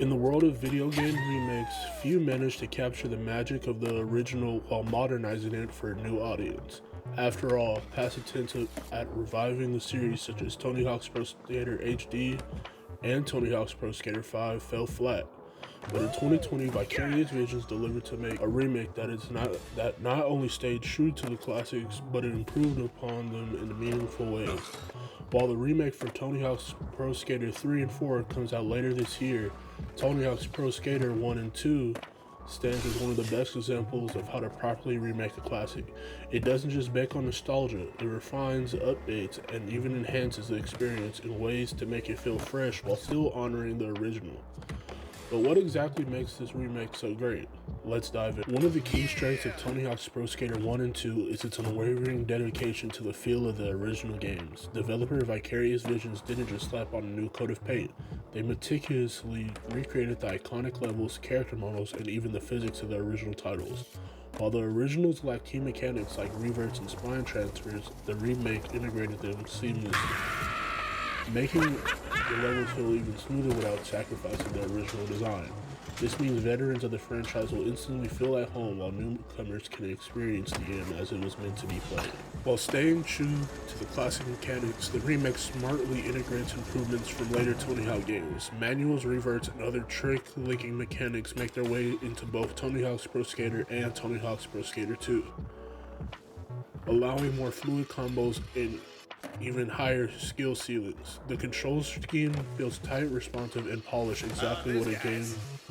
In the world of video game remakes, few manage to capture the magic of the original while modernizing it for a new audience. After all, past attempts at reviving the series such as Tony Hawk's Pro Skater HD and Tony Hawk's Pro Skater 5 fell flat. But in 2020, Vicarious Visions delivered to make a remake that not only stayed true to the classics, but it improved upon them in a meaningful way. While the remake for Tony Hawk's Pro Skater 3 and 4 comes out later this year, Tony Hawk's Pro Skater 1 and 2 stands as one of the best examples of how to properly remake a classic. It doesn't just bank on nostalgia, it refines, updates, and even enhances the experience in ways to make it feel fresh while still honoring the original. But what exactly makes this remake so great? Let's dive in. One of the key strengths of Tony Hawk's Pro Skater 1 and 2 is its unwavering dedication to the feel of the original games. Developer Vicarious Visions didn't just slap on a new coat of paint. They meticulously recreated the iconic levels, character models, and even the physics of the original titles. While the originals lacked key mechanics like reverts and spine transfers, the remake integrated them seamlessly, making the levels feel even smoother without sacrificing the original design. This means veterans of the franchise will instantly feel at home while newcomers can experience the game as it was meant to be played. While staying true to the classic mechanics, the remake smartly integrates improvements from later Tony Hawk games. Manuals, reverts, and other trick-linking mechanics make their way into both Tony Hawk's Pro Skater and Tony Hawk's Pro Skater 2, allowing more fluid combos and even higher skill ceilings. The control scheme feels tight, responsive, and polished, exactly what a game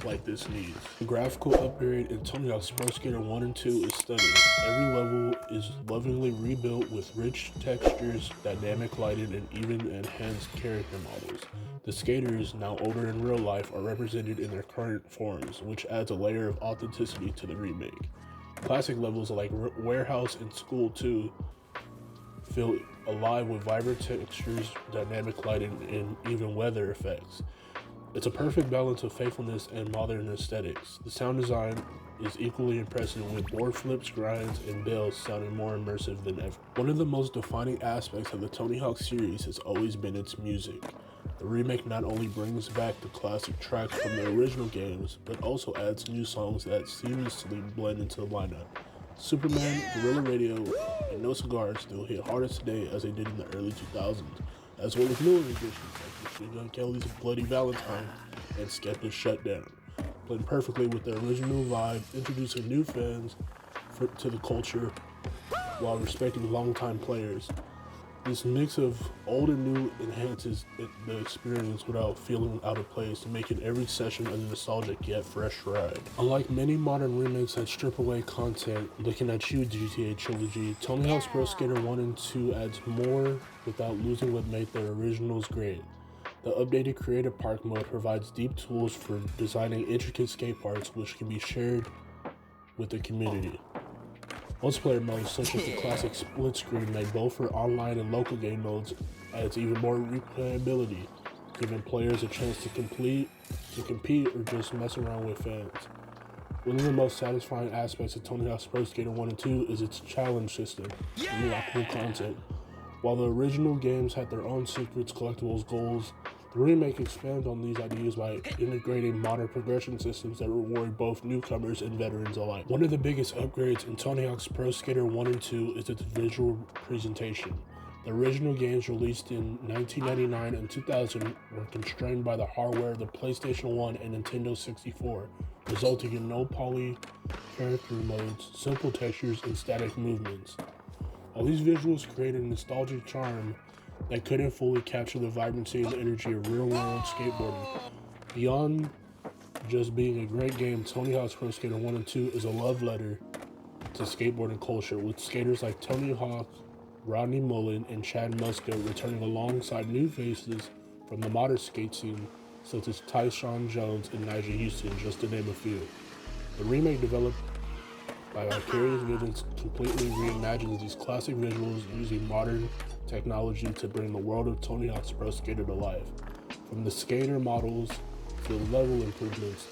like this needs. The graphical upgrade in Tony Hawk's Pro Skater 1 and 2 is stunning. Every level is lovingly rebuilt with rich textures, dynamic lighting, and even enhanced character models. The skaters, now older in real life, are represented in their current forms, which adds a layer of authenticity to the remake. Classic levels like Warehouse and School 2 feel alive with vibrant textures, dynamic lighting, and even weather effects. It's a perfect balance of faithfulness and modern aesthetics. The sound design is equally impressive, with board flips, grinds, and bells sounding more immersive than ever. One of the most defining aspects of the Tony Hawk series has always been its music. The remake not only brings back the classic tracks from the original games, but also adds new songs that seamlessly blend into the lineup. Superman, Guerrilla Radio, and No Cigars still hit hardest today as they did in the early 2000s, as well as newer additions like Machine Gun Kelly's Bloody Valentine and Skepta's Shutdown, blend perfectly with the original vibe, introducing new fans to the culture while respecting longtime players. This mix of old and new enhances the experience without feeling out of place, making every session a nostalgic yet fresh ride. Unlike many modern remakes that strip away content, looking at you GTA Trilogy, Tony Hawk's Pro Skater 1 and 2 adds more without losing what made the originals great. The updated Creative Park mode provides deep tools for designing intricate skate parks which can be shared with the community. Multiplayer modes such as the classic split screen made both for online and local game modes adds even more replayability, giving players a chance to compete or just mess around with fans. One of the most satisfying aspects of Tony Hawk's Pro Skater 1 and 2 is its challenge system and unlockable content. While the original games had their own secrets, collectibles, goals, the remake expands on these ideas by integrating modern progression systems that reward both newcomers and veterans alike. One of the biggest upgrades in Tony Hawk's Pro Skater 1 and 2 is its visual presentation. The original games released in 1999 and 2000 were constrained by the hardware of the PlayStation 1 and Nintendo 64, resulting in no poly character modes, simple textures, and static movements. All these visuals created a nostalgic charm that couldn't fully capture the vibrancy and energy of real-world skateboarding. Beyond just being a great game, Tony Hawk's Pro Skater 1 and 2 is a love letter to skateboarding culture, with skaters like Tony Hawk, Rodney Mullen, and Chad Muska returning alongside new faces from the modern skate scene, such as Tyshawn Jones and Nigel Houston, just to name a few. The remake, developed by Vicarious Visions, completely reimagines these classic visuals using modern technology to bring the world of Tony Hawk's Pro Skater to life. From the skater models to the level improvements,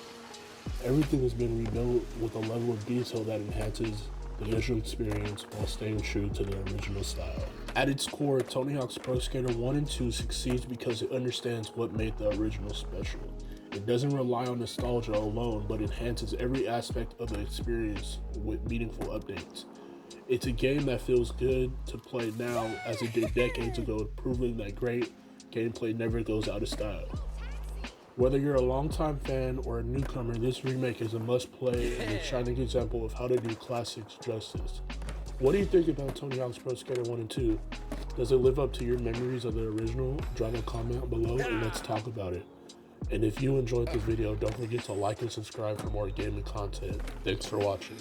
everything has been rebuilt with a level of detail that enhances the visual experience while staying true to the original style. At its core, Tony Hawk's Pro Skater 1 and 2 succeeds because it understands what made the original special. It doesn't rely on nostalgia alone, but enhances every aspect of the experience with meaningful updates. It's a game that feels good to play now as it did decades ago, proving that great gameplay never goes out of style. Whether you're a longtime fan or a newcomer, this remake is a must-play and a shining example of how to do classics justice. What do you think about Tony Hawk's Pro Skater 1 and 2? Does it live up to your memories of the original? Drop a comment below and let's talk about it. And if you enjoyed this video, don't forget to like and subscribe for more gaming content. Thanks for watching.